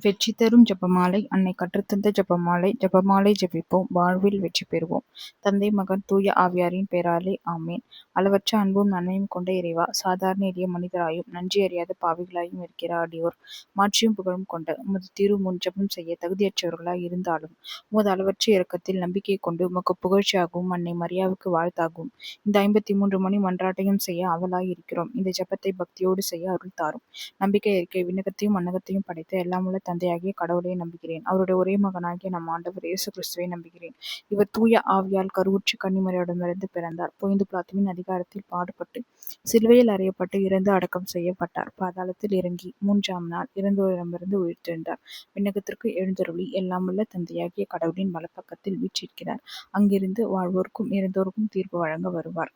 வெற்றி தரும் ஜெபமாலை. அன்னை கற்றுத்தந்த ஜெபமாலை. ஜெபமாலை ஜெபிப்போம், வாழ்வில் வெற்றி பெறுவோம். தந்தை, மகன், தூய ஆவியாரின் பெயராலே ஆமேன். அளவற்ற அன்பும் நன்மையும் கொண்ட இறைவா, சாதாரண எளிய மனிதராயும் நன்றி அறியாத பாவிகளாயும் இருக்கிற அடியோர் மாட்சியும் புகழும் கொண்ட உமது திரு முன் ஜெபம் செய்ய தகுதியற்றவர்களாய் இருந்தாலும் உமது அளவற்ற இரக்கத்தில் நம்பிக்கை கொண்டு உமக்கு புகழ்ச்சியாகவும் அன்னை மரியாவுக்கு வாழ்த்தாகவும் இந்த 53 மணி மன்றாட்டையும் செய்ய அவலாய் இருக்கிறோம். இந்த ஜெபத்தை பக்தியோடு செய்ய அருள் தாரும். நம்பிக்கை அறிக்கை. விண்ணகத்தையும் மண்ணகத்தையும் படைத்த எல்லாமுள்ள தந்தையாகிய கடவுளை நம்புகிறேன். அவருடைய ஒரே மகனாகிய நம் ஆண்டவர் இயேசு கிறிஸ்துவை நம்புகிறேன். இவர் தூய ஆவியால் கருவுற்று கன்னிமரியாரிடமிருந்து பிறந்தார். பொய்ந்து பிலாத்துவின் அதிகாரத்தில் பாடுபட்டு சிலுவையில் அறையப்பட்டு இறந்து அடக்கம் செய்யப்பட்டார். பாதாளத்தில் இறங்கி 3ஆம் நாள் இறந்தோரிடமிருந்து உயிர்த்தெழுந்தார். விண்ணகத்திற்கு எழுந்தருளி எல்லாமுள்ள தந்தையாகிய கடவுளின் வலப்பக்கத்தில் வீற்றிருக்கிறார். அங்கிருந்து வாழ்வோருக்கும் இறந்தோருக்கும் தீர்ப்பு வழங்க வருவார்.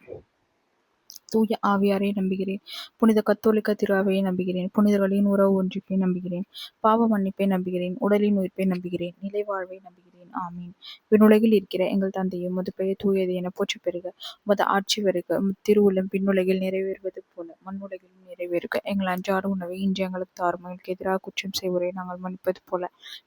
தூய ஆவியாரை நம்புகிறேன். புனித கத்தோலிக்க திரு அவையை நம்புகிறேன். புனிதர்களின் உறவு ஒன்றிப்பை நம்புகிறேன். பாவ மன்னிப்பை நம்புகிறேன். உடலின் உயிர்ப்பை நம்புகிறேன். நிலை வாழ்வை நம்புகிறேன். ஆமீன். விண்ணுலகில் இருக்கிற எங்கள் தந்தையும் உமது பெயர் தூயது என போற்ற பெறுக. உமது ஆட்சி வருக. உமது திருவுள்ளம் விண்ணுலகில் நிறைவேறுவது போல மண்ணுலகிலும் நிறைவேறுக. எங்கள் அன்றாட உணவை இன்று எங்களுக்கு தாரும். எங்களுக்கு எதிராக குற்றம் செய்வோரை நாங்கள் மன்னிப்பது போல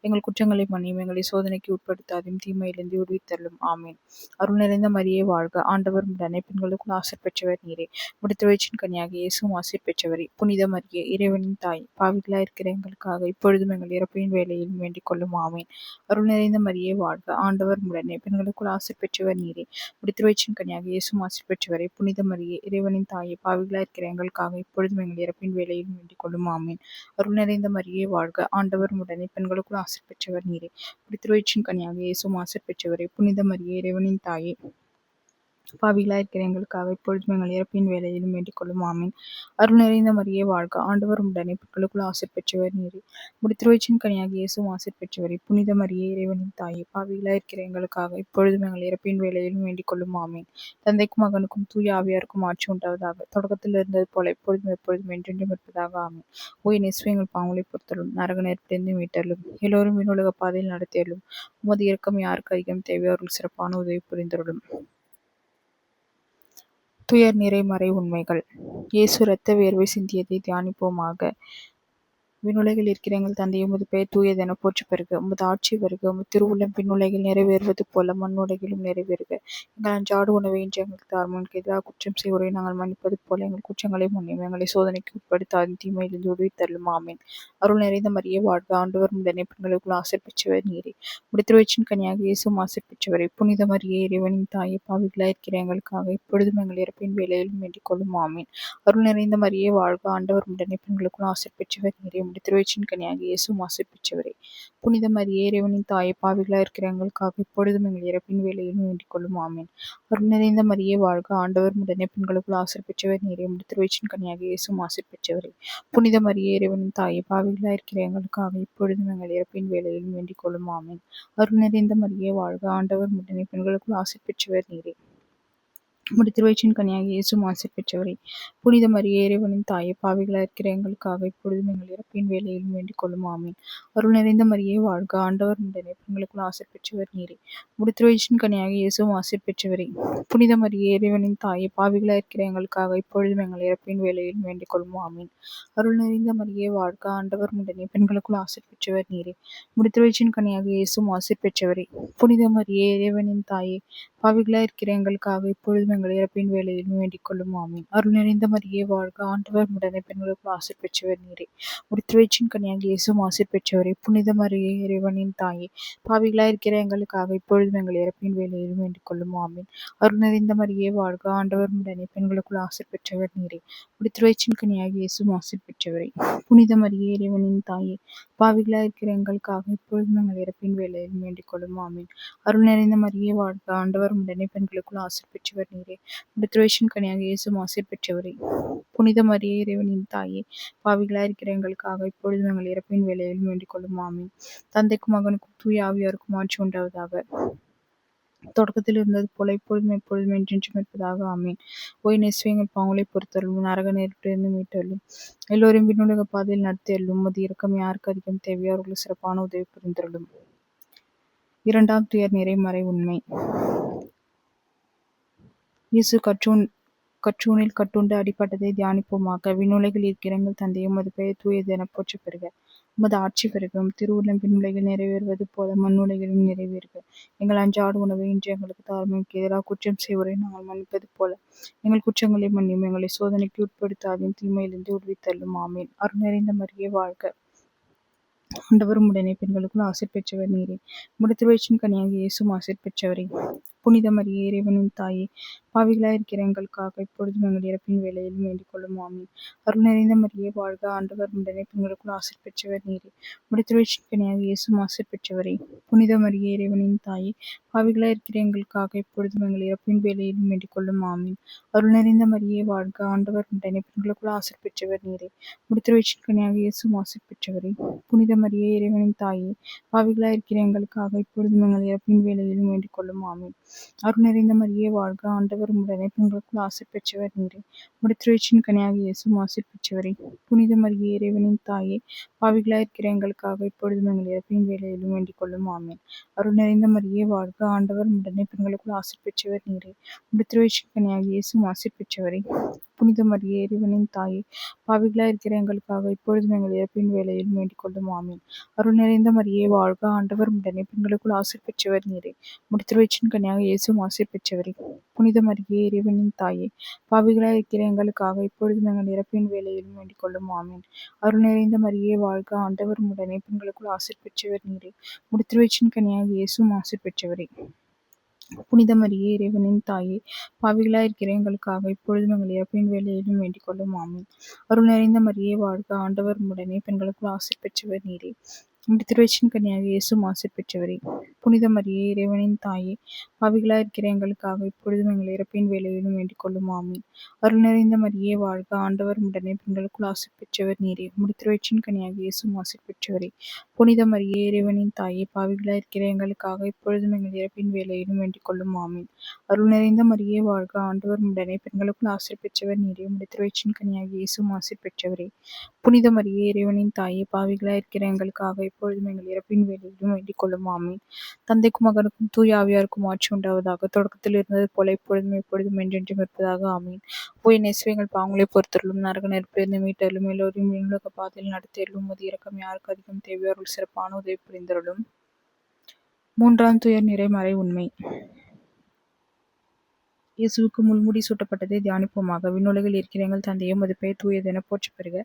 எங்கள் குற்றங்களை மன்னியும். எங்களை சோதனைக்கு உட்படுத்தாதையும் தீமையிலிருந்து விடுவித்தள்ளும். ஆமீன். அருள் நிறைந்த மரியே வாழ்க. ஆண்டவர் உடனே பெண்களுக்குள் ஆசீர் பெற்றவர் நீரே. முடித்த வயிற்றின் கனியாக இயேசுவும் ஆசீர் பெற்றவரே. புனித மரியே, இறைவனின் தாய், பாவிகளாய் இருக்கிற எங்களுக்காக இப்பொழுதும் எங்கள் இறப்பின் வேளையிலும் வேண்டிக் கொள்ளும். ஆமீன். அருள் நிறைந்த மரியே வாழ்க. ஆண்டவர் உடனே பெண்களுக்குள் ஆசீர் பெற்றவர் நீரே. முடித்த வயிற்றின் கனியாக இயேசுவும் ஆசீர் பெற்றவரே. புனித மரியே, இறைவனின் தாயை, பாவிகளாய் இருக்கிற எங்களுக்காக இப்பொழுதும் எங்கள் இறப்பின் வேளையிலும் வேண்டிக் கொள்ளும். ஆமீன். அருள் நிறைந்த மரியே வாழ்க. ஆண்டவர் உடனே பெண்களுக்குள் ஆசீர் பெற்றவர் நீரே. முடித்த வயிற்றின் கனியாக இயேசுவும் ஆசீர் பெற்றவரே. புனித மரியே, இறைவனின் தாயே, பாவிகளாய் இருக்கிற எங்களுக்காக இப்பொழுதும் எங்கள் இறப்பின் வேளையிலும் வேண்டிக் கொள்ளும். ஆமீன். அருள் நிறைந்த மரியே வாழ்க. ஆண்டவர் உடனே பெண்களுக்குள் ஆசீர் பெற்றவர் நீரே. முடித்த வயிற்றின் கனியாக இயேசுவும் ஆசீர் பெற்றவரே. புனித மரியே, இறைவனின் தாயே, பாவிகளாய் இருக்கிற எங்களுக்காக இப்பொழுதும் எங்கள் இறப்பின் வேளையிலும் வேண்டிக் கொள்ளும். ஆமீன். தந்தைக்கும் மகனுக்கும் தூய ஆவியாருக்கும் ஆட்சி உண்டாவதாக. தொடக்கத்தில் இருந்தது போல எப்பொழுதும் எப்பொழுதும் என்றென்றும் இருப்பதாக. ஆமீன். ஓய் நெசுவே, எங்கள் பாவங்களை பொறுத்தலும் நரக நெருப்பிலிருந்து மீட்டலும் எல்லோரும் விண்ணுலக பாதையில் நடத்தியலும் உமது இரக்கம் யாருக்கு அதிகம் தேவையோ அவர்கள் சிறப்பான உதவி புரிந்தருளும். துயர் நிறை மறை உண்மைகள். இயேசு இரத்த வேர்வை சிந்தியதை தியானிப்போமாக. விண்ணுலகில் இருக்கிற எங்கள் தந்தையை, உமது பெயர் தூயது என போற்ற பெறுக. உமது ஆட்சி வருக. உமது திருவுள்ளம் விண்ணுலகில் நிறைவேறுவது போல மண்ணுலகிலும் நிறைவேறுக. எங்கள் அன்றாட உணவை இன்று எங்களுக்கு தாரும். எங்களுக்கு எதிராக குற்றம் செய்வோரை நாங்கள் மன்னிப்பது போல எங்கள் குற்றங்களை மன்னியும். எங்களை சோதனைக்கு உட்படுத்தாது தீமையிலிருந்து விடுவித்தள்ளும். ஆமீன். அருள் நிறைந்த மரியே வாழ்க. ஆண்டவர் உடனே பெண்களுக்குள் ஆசீர் பெற்றவர் நீரே. முடித்த வயிற்றின் கனியாக இயேசுவும் ஆசீர் பெற்றவரே. புனித மரியே, இறைவனின் தாயை, பாவிகளாய் இருக்கிற எங்களுக்காக இப்பொழுதும் எங்கள் இறப்பின் வேளையிலும் வேண்டிக் கொள்ளும். ஆமீன். அருள் நிறைந்த மரியே வாழ்க. ஆண்டவர் உடனே பெண்களுக்குள் ஆசீர் பெற்றவர் நீரே. முடித்த வயிற்றின் கனியாக இயேசுவும் ஆசீர் பெற்றவரே. புனித மரியே, இறைவனின் தாயை, பாவிகளாய் இருக்கிற எங்களுக்காக இப்பொழுதும் எங்கள் இறப்பின் வேளையிலும் வேண்டிக் கொள்ளும். ஆமீன். அருள் நிறைந்த மரியே வாழ்க. ஆண்டவர் உடனே பெண்களுக்குள் ஆசீர் பெற்றவர் நீரே. முடித்த வயிற்றின் கனியாக இயேசுவும் ஆசீர் பெற்றவரே. புனித மரியே, இறைவனின் தாயை, பாவிகளாய் இருக்கிற எங்களுக்காக இப்பொழுதும் எங்கள் இறப்பின் வேளையிலும் வேண்டிக் கொள்ளும். ஆமீன். அருள் நிறைந்த மரியே வாழ்க. ஆண்டவர் உடனே பெண்களுக்குள் ஆசீர் பெற்றவர் நீரே. முடித்த வயிற்றின் கனியாக இயேசுவும் ஆசீர் பெற்றவரே. புனித மரியே, இறைவனின் தாயை, பாவிகளாய் இருக்கிற எங்களுக்காக இப்பொழுதும் எங்கள் இறப்பின் வேளையிலும் வேண்டிக் கொள்ளும். ஆமீன். அருள் நிறைந்த மரியே வாழ்க. ஆண்டவர் உடனே பெண்களுக்குள் ஆசீர் பெற்றவர் நீரே. முடித்த வயிற்றின் கனியாக இயேசுவும் ஆசீர் பெற்றவரே. புனித மரியே, இறைவனின் தாயை, பாவிகளாய் இருக்கிற எங்களுக்காக இப்பொழுதும் எங்கள் இறப்பின் வேளையிலும் வேண்டிக் கொள்ளும். ஆமீன். அருள் நிறைந்த மரியே வாழ்க. ஆண்டவர் உடனே பெண்களுக்குள் ஆசீர் பெற்றவர் நீரே. முடித்த வயிற்றின் கனியாக இயேசுவும் ஆசீர் பெற்றவரே. புனித மரியே, இறைவனின் தாயை, பாவிகளாய் இருக்கிற எங்களுக்காக இப்பொழுதும் எங்கள் இறப்பின் வேளையிலும் வேண்டிக் கொள்ளும். ஆமீன். அருள் நிறைந்த மரியே வாழ்க. ஆண்டவர் உடனே பெண்களுக்குள் ஆசீர் பெற்றவர் நீரே. முடித்த வயிற்றின் கனியாக இயேசுவும் ஆசீர் பெற்றவரே. புனித மரியே, இறைவனின் தாயே, பாவிகளாய் இருக்கிற எங்களுக்காக இப்பொழுதும் எங்கள் இறப்பின் வேளையிலும் வேண்டிக் கொள்ளும். ஆமீன். அருள் நிறைந்த மரியே வாழ்க. ஆண்டவர் உடனே பெண்களுக்குள் ஆசீர் பெற்றவர் நீரே. முடித்த வயிற்றின் கனியாக இயேசுவும் ஆசீர் பெற்றவரே. புனித மரியே, இறைவனின் தாயே, பாவிகளாய் இருக்கிற எங்களுக்காக இப்பொழுதும் எங்கள் இறப்பின் வேளையிலும் வேண்டிக் கொள்ளும். ஆமீன். அருள் நிறைந்த மரியே வாழ்க. ஆண்டவர் உடனே பெண்களுக்குள் ஆசீர் பெற்றவர் நீரே. முடித்த வயிற்றின் கனியாக இயேசுவும் ஆசீர் பெற்றவரே. புனித மரியே, இறைவனின் தாயே, பாவிகளாய் இருக்கிற எங்களுக்காக இப்பொழுதும் எங்கள் இறப்பின் வேளையிலும் வேண்டிக் கொள்ளும். ஆமீன். தந்தைக்கும் மகனுக்கும் தூய ஆவியாருக்கும் ஆட்சி உண்டாவதாக. தொடக்கத்தில் இருந்தது போல இப்பொழுதும் எப்பொழுதும் என்றென்றும் இருப்பதாக. ஆமீன். ஓய் நெசுவே, எங்கள் பாவங்களை பொறுத்தருளும். நரக நெருப்பிலிருந்து மீட்டருளும். எல்லோரும் விண்ணுலக பாதையில் நடத்தியருளும். உமது இரக்கம் யாருக்கு அதிகம் தேவையோ அவர்களுக்கு சிறப்பான உதவி புரிந்தருளும். இரண்டாம் துயர் நிறை மறை உண்மை. இயேசு கற்றூனில் கட்டுண்டு அடிபட்டதை தியானிப்போமாக. விண்ணுலகில் இருக்கிற எங்கள் தந்தையை, உமது பெயர் தூயது என போற்ற பெறுக. உமது ஆட்சி வருக. உம் திருவுள்ளம் விண்ணுலகில் நிறைவேறுவது போல மண்ணுலகிலும் நிறைவேறுக. எங்கள் அன்றாட உணவை இன்று எங்களுக்கு தாரும். எங்களுக்கு எதிராக குற்றம் செய்வோரை நாங்கள் மன்னிப்பது போல எங்கள் குற்றங்களை மன்னியும். எங்களை சோதனைக்கு உட்படுத்தாதையும் தீமையிலிருந்து விடுவித்தள்ளும். ஆமீன். அருள் நிறைந்த மரியே வாழ்க. ஆண்டவர் உம்முடனே பெண்களுக்குள் ஆசீர் பெற்றவர் நீரே. உம்முடைய திருவயிற்றின் கனியாகிய இயேசுவும் ஆசீர் பெற்றவரே. புனித மரியே, இறைவனின் தாயே, பாவிகளாயிருக்கிற எங்களுக்காக இப்பொழுதும் எங்கள் இறப்பின் வேளையிலும் வேண்டிக் கொள்ளும். ஆமீன். அருள் நிறைந்த மரியே வாழ்க. ஆண்டவர் உம்முடனே பெண்களுக்குள் ஆசீர் பெற்றவர் நீரே. உம்முடைய திருவயிற்றின் கனியாகிய இயேசுவும் ஆசீர் பெற்றவரே. புனித மரியே, இறைவனின் தாயே, பாவிகளாயிருக்கிற எங்களுக்காக இப்பொழுதும் எங்கள் இறப்பின் வேளையிலும் வேண்டிக் கொள்ளும். ஆமீன். அருள் நிறைந்த மரியே வாழ்க. ஆண்டவர் உம்முடனே பெண்களுக்குள் ஆசீர் பெற்றவர் நீரே. உம்முடைய திருவயிற்றின் கனியாகிய இயேசுவும் ஆசீர் பெற்றவரே. புனித மரியே, இறைவனின் தாயே, பாவிகளாயிருக்கிற எங்களுக்காக இப்பொழுதும் எங்கள் இறப்பின் வேளையிலும் வேண்டிக் கொள்ளும். ஆமீன். அருள் நிறைந்த மரியே வாழ்க. ஆண்டவர் உம்முடனே பெண்களுக்குள் ஆசீர் பெற்றவர் நீரே. உம்முடைய திருவயிற்றின் கனியாகிய இயேசுவும் ஆசீர் பெற்றவரே. புனித மரியே, இறைவனின் தாயே, பாவிகளாயிருக்கிற எங்களுக்காக இப்பொழுதும் எங்கள் இறப்பின் வேளையிலும் வேண்டிக் கொள்ளும். ஆமீன். அருள் நிறைந்த மரியே வாழ்க. ஆண்டவர் உம்முடனே பெண்களுக்குள் ஆசீர் பெற்றவர் நீரே. உம்முடைய திருவயிற்றின் கனியாகிய இயேசுவும் ஆசீர் பெற்றவரே. புனித மரியே, இறைவனின் தாயே, பாவிகளாயிருக்கிற எங்களுக்காக இப்பொழுதும் எங்கள் இறப்பின் வேளையிலும் வேண்டிக் கொள்ளும். ஆமீன். அருள் நிறைந்த மரியே வாழ்க. ஆண்டவர் உம்முடனே பெண்களுக்குள் ஆசீர் பெற்றவர் நீரே. உம்முடைய திருவயிற்றின் கனியாகிய இயேசுவும் ஆசீர் பெற்றவரே. புனித மரியே, இறைவனின் தாயே, பாவிகளாயிருக்கிற எங்களுக்காக இப்பொழுதும் எங்கள் இறப்பின் வேளையிலும் வேண்டிக் கொள்ளும். ஆமீன். அருள் நிறைந்த மரியே வாழ்க. ஆண்டவர் உம்முடனே பெண்களுக்குள் ஆசீர் பெற்றவர் நீரே. உம்முடைய திருவயிற்றின் கனியாகிய இயேசுவும் ஆசீர் பெற்றவரே. புனித மரியே, இறைவனின் தாயே, பாவிகளாயிருக்கிற எங்களுக்காக இப்பொழுதும் எங்கள் இறப்பின் வேளையிலும் வேண்டிக் கொள்ளும். ஆமீன். அருள் நிறைந்த மரியே வாழ்க. ஆண்டவர் உம்முடனே பெண்களுக்குள் ஆசீர் பெற்றவர் நீரே. உம்முடைய திருவயிற்றின் கனியாகிய இயேசுவும் ஆசீர் பெற்றவரே. புனித மரியே, இறைவனின் தாயே, பாவிகளாயிருக்கிற எங்களுக்காக இப்பொழுதும் எங்கள் இறப்பின் வேளையிலும் வேண்டிக் கொள்ளும். ஆமீன். அருள் நிறைந்த மரியே வாழ்க. ஆண்டவர் உம்முடனே பெண்களுக்குள் ஆசீர் பெற்றவர் நீரே. உம்முடைய திருவயிற்றின் கனியாகிய இயேசுவும் ஆசீர் பெற்றவரே. புனித மரியே, இறைவனின் தாயே, பாவிகளாயிருக்கிற எங்களுக்காக இப்பொழுதும் எங்கள் இறப்பின் வேளையிலும் வேண்டிக் கொள்ளும். ஆமீன். அருள் நிறைந்த மரியே வாழ்க. ஆண்டவர் உம்முடனே பெண்களுக்குள் ஆசீர் பெற்றவர் நீரே. உம்முடைய திருவயிற்றின் கனியாகிய இயேசுவும் ஆசீர் பெற்றவரே. புனித மரியே, இறைவனின் தாயே, பாவிகளாயிருக்கிற எங்களுக்காக இப்பொழுதும் எங்கள் இறப்பின் வேளையிலும் வேண்டிக் கொள்ளும். ஆமீன். தந்தைக்கும் மகனுக்கும் தூய ஆவியாருக்கும் ஆட்சி உண்டாவதாக. தொடக்கத்தில் இருந்தது போல இப்பொழுதும் எப்பொழுதும் என்றென்றும் இருப்பதாக. ஆமீன். ஓ என் இயேசுவே, எங்கள் பாவங்களை பொறுத்தருளும், நரக நெருப்பிலிருந்து மீட்டருளும், எல்லோரையும் விண்ணுலக பாதையில் நடத்தியருளும். உமது இரக்கம் யாருக்கு அதிகம் தேவையோ அவர்கள் சிறப்பான உதவி புரிந்தருளும். மூன்றாம் துயர் நிறைமறை உண்மை. இயேசுவுக்கு முள்முடி சூட்டப்பட்டதை தியானிப்போமாக. விண்ணுலகில் இருக்கிற எங்கள் தந்தையே, உமது பெயர் தூயதென போற்றப் பெறுக.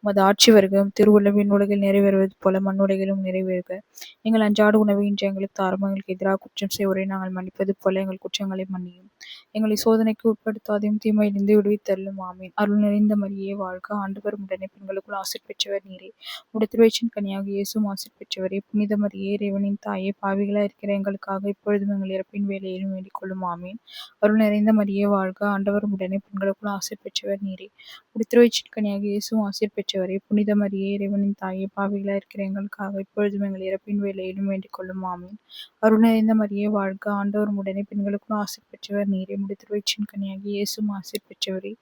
உமது ஆட்சி வருக. திருவுள்ளம் விண்ணுலகில் நிறைவேறுவது போல மண்ணுலகிலும் நிறைவேறுக. எங்கள் அன்றாட உணவை இன்று எங்களுக்கு தாரும். எங்களுக்கு எதிராக குற்றம் செய்வோரை நாங்கள் மன்னிப்பது போல எங்கள் குற்றங்களை மன்னியும். எங்களை சோதனைக்கு உட்படுத்தாதையும் தீமையிலிருந்து விடுவித்தருளும். ஆமீன். அருள் நிறைந்த மரியே வாழ்க. ஆண்டவர் உம்முடனே பெண்களுக்குள் ஆசீர் பெற்றவர் நீரே. உம்முடைய திருவயிற்றின் கனியாகிய இயேசுவும் ஆசீர் பெற்றவரே. புனித மரியே, இறைவனின் தாயே, பாவிகளாயிருக்கிற எங்களுக்காக இப்பொழுதும் எங்கள் இறப்பின் வேளையிலும் வேண்டிக் கொள்ளும். ஆமீன். அருள் நிறைந்த மரியே வாழ்க. ஆண்டவர் உம்முடனே பெண்களுக்குள் ஆசீர் பெற்றவர் நீரே. உம்முடைய திருவயிற்றின் கனியாகிய இயேசுவும் ஆசீர் பெற்றவரே. புனித மரியே, இறைவனின் தாயே, பாவிகளாயிருக்கிற எங்களுக்காக இப்பொழுதும் எங்கள் இறப்பின் வேளையிலும் வேண்டிக் கொள்ளும். ஆமீன். அருள் நிறைந்த மரியே வாழ்க. ஆண்டவர் உம்முடனே பெண்களுக்குள் ஆசீர் பெற்றவர் நீரே. உம்முடைய திருவயிற்றின் கனியாகிய இயேசுவும் ஆசீர் பெற்றவரே.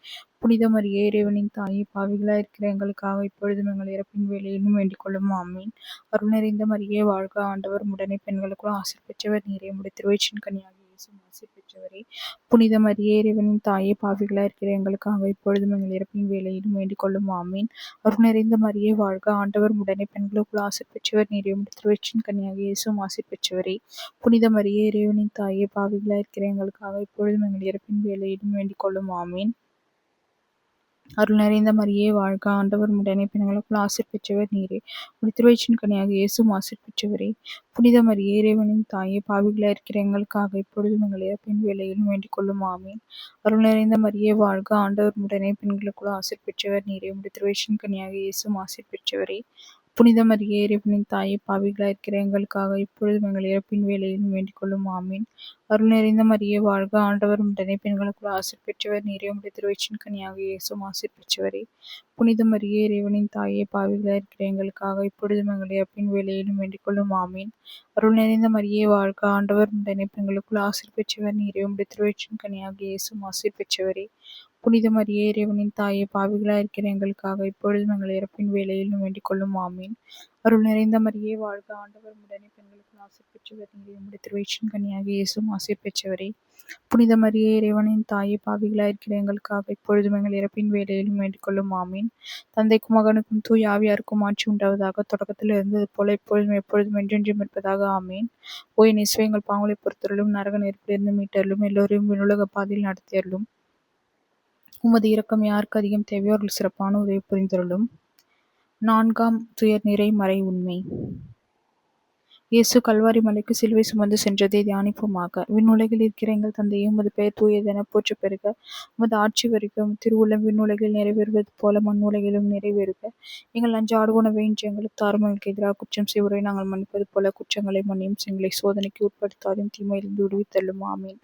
புனித மரியே, இறைவனின் தாயே, பாவிகளாயிருக்கிற எங்களுக்காக இப்பொழுதும் எங்கள் இறப்பின் வேளையிலும் வேண்டிக் கொள்ளும். ஆமீன். அருள் நிறைந்த மரியே வாழ்க. ஆண்டவர் உம்முடனே பெண்களுக்குள் ஆசீர் பெற்றவர் நீரே. உம்முடைய திருவயிற்றின் கனியாகிய இயேசுவும் ஆசீர் பெற்றவரே. புனித மரியே, இறைவனின் தாயே, பாவிகளாயிருக்கிற எங்களுக்காக இப்பொழுதும் எங்கள் இறப்பின் வேளையிலும் வேண்டிக் கொள்ளும். ஆமீன். அருள் நிறைந்த மரியே வாழ்க. ஆண்டவர் உம்முடனே பெண்களுக்குள் ஆசீர் பெற்றவர் நீரே. உம்முடைய திருவயிற்றின் கனியாகிய இயேசுவும் ஆசீர் பெற்றவரே. புனித மரியே, இறைவனின் தாயே, பாவிகளாயிருக்கிற எங்களுக்காக இப்பொழுதும் எங்கள் இறப்பின் வேளையிலும் வேண்டிக் கொள்ளும். ஆமீன். அருள் நிறைந்த மரியே வாழ்க. ஆண்டவர் உம்முடனே பெண்களுக்குள் ஆசீர் பெற்றவர் நீரே. உம்முடைய திருவயிற்றின் கனியாகிய இயேசுவும் ஆசீர் பெற்றவரே. புனித மரியே, இறைவனின் தாயே, பாவிகளாயிருக்கிற எங்களுக்காக இப்பொழுதும் எங்கள் இறப்பின் வேளையிலும் வேண்டிக் கொள்ளும். ஆமீன். அருள் நிறைந்த மரியே வாழ்க. ஆண்டவர் உம்முடனே பெண்களுக்குள் ஆசீர் பெற்றவர் நீரே. உம்முடைய திருவயிற்றின் கனியாகிய இயேசுவும் ஆசீர் பெற்றவரே. புனித மரியே, இறைவனின் தாயே, பாவிகளாயிருக்கிற எங்களுக்காக இப்பொழுதும் எங்கள் இறப்பின் வேளையிலும் வேண்டிக் கொள்ளும். ஆமீன். அருள் நிறைந்த மரியே வாழ்க. ஆண்டவர் உம்முடனே பெண்களுக்குள் ஆசீர் பெற்றவர் நீரே. உம்முடைய திருவயிற்றின் கனியாகிய இயேசுவும் ஆசீர் பெற்றவரே. புனித மரியே, இறைவனின் தாயே, பாவிகளாயிருக்கிற எங்களுக்காக இப்பொழுதும் எங்கள் இறப்பின் வேளையிலும் வேண்டிக் கொள்ளும். ஆமீன். அருள் நிறைந்த மரியே வாழ்க. ஆண்டவர் உம்முடனே பெண்களுக்குள் ஆசீர் பெற்றவர் நீரே. உம்முடைய திருவயிற்றின் கனியாகிய இயேசுவும் ஆசீர் பெற்றவரே. புனித மரியே, இறைவனின் தாயே, பாவிகளாயிருக்கிற எங்களுக்காக இப்பொழுதும் எங்கள் இறப்பின் வேளையிலும் வேண்டிக் கொள்ளும். ஆமீன். அருள் நிறைந்த மரியே வாழ்க. ஆண்டவர் உம்முடனே பெண்களுக்குள் பெண்களுக்குள் ஆசீர் பெற்றவர் நீரே. உம்முடைய திருவயிற்றின் கனியாகிய இயேசுவும் ஆசீர் பெற்றவரே. புனித மரியே, இறைவனின் தாயே, பாவிகளாயிருக்கிற எங்களுக்காக இப்பொழுதும் எங்கள் இறப்பின் வேளையிலும் வேண்டிக் கொள்ளும். ஆமீன். தந்தைக்கும் மகனுக்கும் தூய ஆவியாருக்கும் ஆட்சி உண்டாவதாக. தொடக்கத்தில் இருந்தது போல இப்பொழுதும் எப்பொழுதும் என்றென்றும் இருப்பதாக. ஆமீன். ஓ என் இயேசுவே, எங்கள் பாவங்களை பொறுத்தருளும், நரக நெருப்பிலிருந்து மீட்டருளும், எல்லோரையும் விண்ணுலக பாதையில் நடத்தியருளும். உமது இரக்கம் யாருக்கு அதிகம் தேவையோ அவர்கள் சிறப்பான உதவி புரிந்தருளும். 4ஆம் துயர்நிறை மறை உண்மை. இயேசு கல்வாரி மலைக்கு சிலுவை சுமந்து சென்றதை தியானிப்போமாக. விண்ணுலகில் இருக்கிற எங்கள் தந்தையே, உமது பெயர் தூயதென போற்றப் பெறுக. உமது ஆட்சி வருக. உமது திருவுளம் விண்ணுலகில் நிறைவேறுவது போல மண்ணுலகிலும் நிறைவேறுக. எங்கள் அன்றாட உணவை இன்று எங்களுக்கு தாரும். எங்களுக்கு எதிராக குற்றம் செய்வோரை நாங்கள் மன்னிப்பது போல குற்றங்களை மன்னியும். எங்களை சோதனைக்கு உட்படுத்தாதையும் தீமையிலிருந்து விடுவித்தள்ளும். ஆமீன்.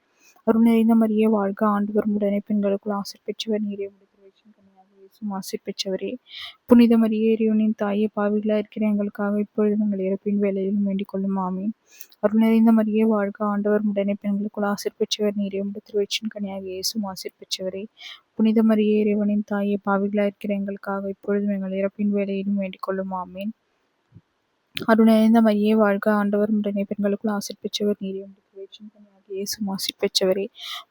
அருள் நிறைந்த மரியே வாழ்க. ஆண்டவர் உடனே பெண்களுக்குள் ஆசீர் பெற்றவர் நீரே. உம்முடைய திருவயிற்றின் கனியாகிய இயேசுவும் ஆசீர் பெற்றவரே. புனித மரியே, இறைவனின் தாயே, பாவிகளாய் இருக்கிற எங்களுக்காக இப்பொழுதும் எங்கள் இறப்பின் வேளையிலும் வேண்டிக் கொள்ளும். ஆமீன். அருள் நிறைந்த மரியே வாழ்க. ஆண்டவர் உடனே பெண்களுக்குள் ஆசீர் பெற்றவர் நீரே. உம்முடைய திருவயிற்றின் கனியாகிய இயேசுவும் ஆசீர் பெற்றவரே. புனித மரியே, இறைவனின் தாயே, பாவிகளாய் இருக்கிற எங்களுக்காக இப்பொழுதும் எங்கள் இறப்பின் வேளையிலும் வேண்டிக் கொள்ளும். ஆமீன். அருள் நிறைந்த மரியே வாழ்க. ஆண்டவர் உடனே பெண்களுக்குள் ஆசீர் பெற்றவர் நீரே. உம்முடைய திருவயிற்றின் கனியாகிய இயேசுவும் ஆசீர் பெற்றவரே.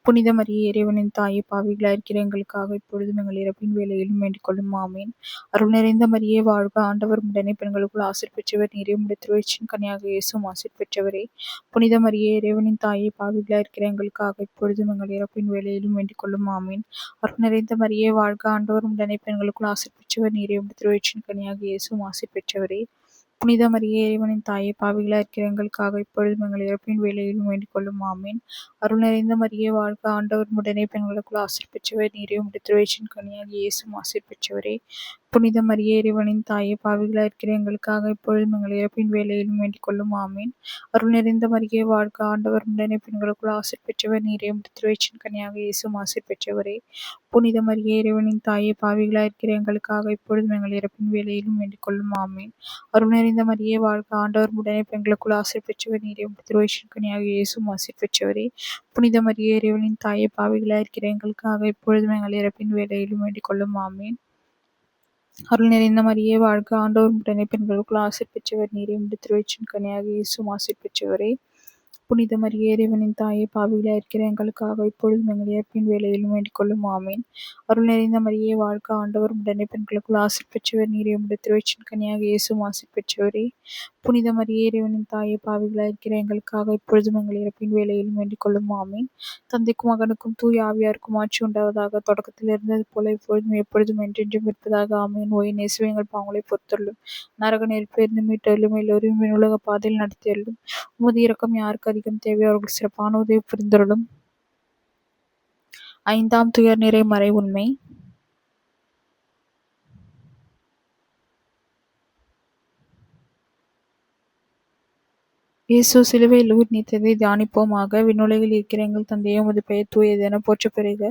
புனித மரியே, இறைவனின் தாயே, பாவிகளாய் இருக்கிற எங்களுக்காக இப்பொழுதும் எங்கள் இறப்பின் வேளையிலும் வேண்டிக் கொள்ளும். ஆமீன். அருள் நிறைந்த மரியே வாழ்க. ஆண்டவர் உடனே பெண்களுக்குள் ஆசீர் பெற்றவர் நீரே. உம்முடைய திருவயிற்றின் கனியாகிய இயேசுவும் ஆசீர் பெற்றவரே. புனித மரியே, இறைவனின் தாயே, பாவிகளாய் இருக்கிற எங்களுக்காக இப்பொழுதும் எங்கள் இறப்பின் வேளையிலும் வேண்டிக் கொள்ளும். ஆமீன். அருள் நிறைந்த மரியே வாழ்க. ஆண்டவர் உடனே பெண்களுக்குள் ஆசீர் பெற்றவர் நீரே. உம்முடைய திருவயிற்றின் கனியாகிய இயேசுவும் ஆசீர் பெற்றவரே. புனித மரியே, இறைவனின் தாயே, பாவிகளாய் இருக்கிற எங்களுக்காக இப்பொழுதும் எங்கள் இறப்பின் வேளையிலும் வேண்டிக் கொள்ளும். ஆமீன். அருள் நிறைந்த மரியே வாழ்க. ஆண்டவர் உடனே பெண்களுக்குள் ஆசீர் பெற்றவர் நீரே. உம்முடைய திருவயிற்றின் கனியாகிய இயேசுவும் ஆசீர் பெற்றவரே. புனித மரியே, இறைவனின் தாயே, பாவிகளாய் இருக்கிற எங்களுக்காக இப்பொழுதும் எங்கள் இறப்பின் வேளையிலும் வேண்டிக் கொள்ளும். ஆமீன். அருள் நிறைந்த மரியே வாழ்க. ஆண்டவர் உடனே பெண்களுக்குள் ஆசீர் பெற்றவர் நீரே. உம்முடைய திருவயிற்றின் கனியாகிய இயேசுவும் ஆசீர் பெற்றவரே. புனித மரியே, இறைவனின் தாயே, பாவிகளாய் இருக்கிற எங்களுக்காக இப்பொழுதும் எங்கள் இறப்பின் வேளையிலும் வேண்டிக் கொள்ளும். ஆமீன். அருள் நிறைந்த மரியே வாழ்க. ஆண்டவர் உடனே பெண்களுக்குள் ஆசீர் பெற்றவர் நீரே. உம்முடைய திருவயிற்றின் கனியாகிய இயேசுவும் ஆசீர் பெற்றவரே. புனித மரியே, இறைவனின் தாயே, பாவிகளாய் இருக்கிற எங்களுக்காக இப்பொழுதும் எங்கள் இறப்பின் வேளையிலும் வேண்டிக் கொள்ளும். ஆமீன். அருள் நிறைந்த மரியே வாழ்க. ஆண்டவர் உடனே பெண்களுக்குள் ஆசீர் பெற்றவர் நீரே. உம்முடைய திருவயிற்றின் கனியாகிய இயேசுவும் ஆசீர் பெற்றவரே. புனித மரியே, இறைவனின் தாயே, பாவிகளாய் இருக்கிற எங்களுக்காக இப்பொழுதும் எங்கள் இறப்பின் வேளையிலும் வேண்டிக் கொள்ளும். ஆமீன். அருள் நிறைந்த மரியே வாழ்க. ஆண்டவர் உடனே பெண்களுக்குள் ஆசீர் பெற்றவர் நீரே. உம்முடைய திருவயிற்றின் கனியாகிய இயேசுவும் ஆசீர் பெற்றவரே. புனித மரியே, இறைவனின் தாயே, பாவிகளாய் இருக்கிற எங்களுக்காக இப்பொழுதும் எங்கள் இறப்பின் வேளையிலும் வேண்டிக் கொள்ளும். ஆமீன். தந்தைக்கும் மகனுக்கும் தூய ஆவியாருக்கும் ஆட்சி உண்டாவதாக. தொடக்கத்தில் இருந்தது போல இப்பொழுதும் எப்பொழுதும் என்றென்றும் இருப்பதாக. ஆமீன். ஓ என் இயேசுவே, எங்கள் பாவங்களை பொறுத்தருளும், நரக நெருப்பிலிருந்து மீட்டருளும், எல்லோரையும் விண்ணுலக பாதையில் நடத்தியருளும். உமது இரக்கம் யாருக்கு அதிகம் தேவையோ அவர்கள் சிறப்பான உதவி புரிந்தருளும். 5ஆம் துயர்நிறை மறை உண்மை. இயேசு சிலுவையில் உயிர் நீத்ததை தியானிப்போமாக. விண்ணுலகில் இருக்கிற எங்கள் தந்தையே, உமது பெயர் தூயதென போற்றப் பெறுக.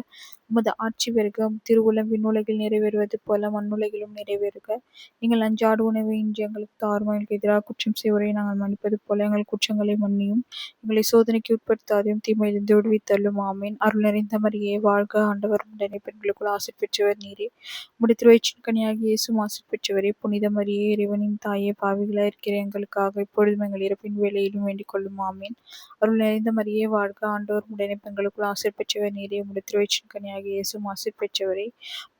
உமது ஆட்சி வருக. உம் திருவுளம் விண்ணுலகில் நிறைவேறுவது போல மண்ணுலகிலும் நிறைவேறுக. எங்கள் அன்றாட உணவை இன்று எங்களுக்கு தாரும். எங்களுக்கு எதிராக குற்றம் செய்வோரை நாங்கள் மன்னிப்பது போல எங்கள் குற்றங்களை மன்னியும். எங்களை சோதனைக்கு உட்படுத்தாதையும் தீமையிலிருந்து விடுவித்தள்ளும். ஆமீன். அருள் நிறைந்த மரியே வாழ்க. ஆண்டவர் உடனே பெண்களுக்குள் ஆசீர் பெற்றவர் நீரே. உம்முடைய திருவயிற்றின் கனியாகிய இயேசுவும் ஆசீர் பெற்றவரே. புனித மரியே, இறைவனின் தாயே, பாவிகளாய் இருக்கிற எங்களுக்காக இப்பொழுதும் எங்கள் இறப்பின் வேளையிலும் வேண்டிக் கொள்ளும். ஆமீன். அருள் நிறைந்த மரியே வாழ்க. ஆண்டவர் உடனே பெண்களுக்குள் ஆசீர் பெற்றவர் நீரே. உம்முடைய திருவயிற்றின் கனியாகிய இயேசுவும் ஆசீர் பெற்றவரே.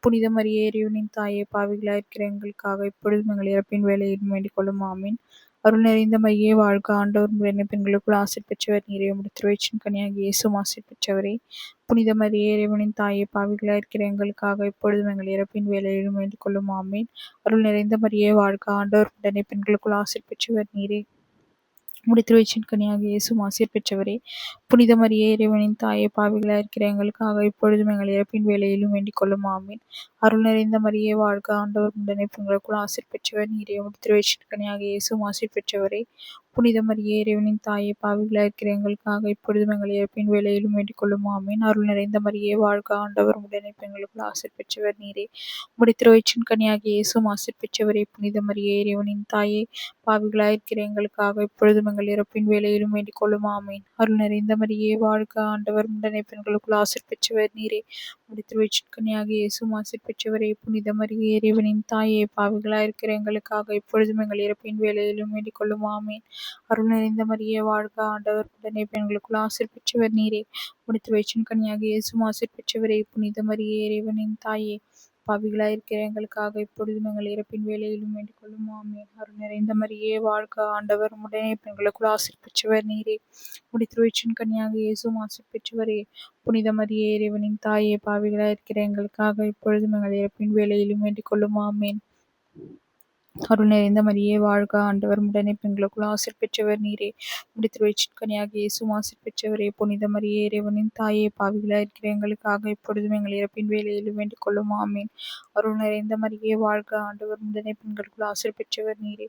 புனித மரியே, இறைவனின் தாயே, பாவிகளாய் இருக்கிற எங்களுக்காக இப்பொழுதும் எங்கள் இறப்பின் வேளையிலும் வேண்டிக் கொள்ளும். ஆமீன். அருள் நிறைந்த மரியே வாழ்க. ஆண்டவர் உடனே பெண்களுக்குள் ஆசீர் பெற்றவர் நீரே. உம்முடைய திருவயிற்றின் கனியாகிய இயேசுவும் ஆசீர் பெற்றவரே. புனித மரியே, இறைவனின் தாயே, பாவிகளாய் இருக்கிற எங்களுக்காக இப்பொழுதும் எங்கள் இறப்பின் வேளையிலும் வேண்டிக் கொள்ளும். ஆமீன். அருள் நிறைந்த மரியே வாழ்க. ஆண்டவர் உடனே பெண்களுக்குள் ஆசீர் பெற்றவர் நீரே. உம்முடைய திருவயிற்றின் கனியாகிய இயேசுவும் ஆசீர் பெற்றவரே. புனித மரியே, இறைவனின் தாயே, பாவிகளாய் இருக்கிற எங்களுக்காக இப்பொழுதும் எங்கள் இறப்பின் வேளையிலும் வேண்டிக் கொள்ளும். ஆமீன். அருள் நிறைந்த மரியே வாழ்க. ஆண்டவர் உடனே பெண்களுக்குள் ஆசீர் பெற்றவர் நீரே. உம்முடைய திருவயிற்றின் கனியாகிய இயேசுவும் ஆசீர் பெற்றவரே. புனித மரியே, இறைவனின் தாயே, பாவிகளாய் இருக்கிற எங்களுக்காக இப்பொழுதும் எங்கள் இறப்பின் வேளையிலும் வேண்டிக் கொள்ளும். ஆமீன். அருள் நிறைந்த மரியே வாழ்க. ஆண்டவர் உடனே பெண்களுக்குள் ஆசீர் பெற்றவர் நீரே. உம்முடைய திருவயிற்றின் கனியாகிய இயேசுவும் ஆசீர் பெற்றவரே. புனித மரியே, இறைவனின் தாயே, பாவிகளாய் இருக்கிற எங்களுக்காக இப்பொழுதும் எங்கள் இறப்பின் வேளையிலும் வேண்டிக் கொள்ளும். ஆமீன். அருள் நிறைந்த மரியே வாழ்க. ஆண்டவர் உடனே பெண்களுக்குள் ஆசீர் பெற்றவர் நீரே. திருவயிற்றின் இயேசுவும் ஆசீர் பெற்றவரே. புனித மரியே, இறைவனின் தாயே, பாவிகளாயிருக்கிற எங்களுக்காக இப்பொழுதும் எங்கள் இறப்பின் வேளையிலும் வேண்டிக் கொள்ளும். ஆமேன். அருள் நிறைந்த மரியே வாழ்க, ஆண்டவர் உடனே பெண்களுக்குள் ஆசீர் பெற்றவர் நீரே. திருவயிற்றின் இயேசுவும் ஆசீர் பெற்றவரே. புனித மரியே, இறைவனின் தாயே, பாவிகளாயிருக்கிற எங்களுக்காக இப்பொழுதும் எங்கள் இறப்பின் வேளையிலும் வேண்டிக் கொள்ளும். ஆமேன். அருள் நிறைந்த மரியே வாழ்க, ஆண்டவர் உடனே பெண்களுக்குள் ஆசீர் பெற்றவர் நீரே. திருவயிற்றின் இயேசுவும் ஆசீர் பெற்றவரே. புனித மரியே, இறைவனின் தாயே, பாவிகளாயிருக்கிற எங்களுக்காக இப்பொழுதும் எங்கள் இறப்பின் வேளையிலும் வேண்டிக் கொள்ளும். ஆமேன். அருள் நிறைந்த மரியே வாழ்க, ஆண்டவர் உடனே பெண்களுக்குள் ஆசீர் பெற்றவர் நீரே. திருவயிற்றின் இயேசுவும் ஆசீர் பெற்றவரே. புனித மரியே, இறைவனின் தாயே, பாவிகளாயிருக்கிற எங்களுக்காக இப்பொழுதும் எங்கள் இறப்பின் வேளையிலும் வேண்டிக் கொள்ளும். ஆமேன். அருள் நிறைந்த மரியே வாழ்க, ஆண்டவர் உடனே பெண்களுக்குள் ஆசீர் பெற்றவர் நீரே.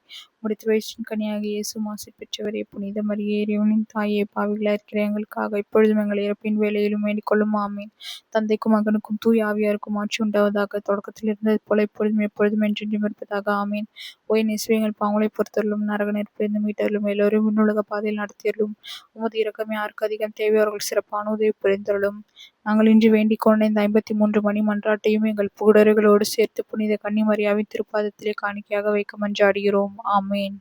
திருவயிற்றின் இயேசுவும் ஆசீர் பெற்றவரே. புனித மரியே, இறைவனின் தாயே, பாவிகளாயிருக்கிற எங்களுக்காக இப்பொழுதும் எங்கள் இறப்பின் வேளையிலும் வேண்டிக் கொள்ளும். ஆமேன். தந்தைக்கும் மகனுக்கும் தூய ஆவியாருக்கும் ஆட்சி உண்டாவதாக. தொடக்கத்தில் இருந்தது போல இப்பொழுதும் எப்பொழுதும் என்றென்றும் இருப்பதாக. ஆமேன். ஓய் நேசுவே, எங்கள் பாவங்களை பொறுத்தருளும், நரக நெருப்பிலிருந்து மீட்டருளும், எல்லோரும் விண்ணுலக பாதையில் நடத்தியருளும். உமது இரக்கம் யாருக்கு அதிகம் தேவையோ அவர்கள் சிறப்பான உதவி புரிந்தருளும். நாங்கள் இன்று வேண்டிக் கொண்ட இந்த 53 மணி மன்றாட்டையும் எங்கள் புகழர்களோடு சேர்த்து புனித கன்னிமரியாவின் திருப்பாதத்திலே காணிக்கையாக வைக்க மன்றாடுகிறோம். ஆமேன்.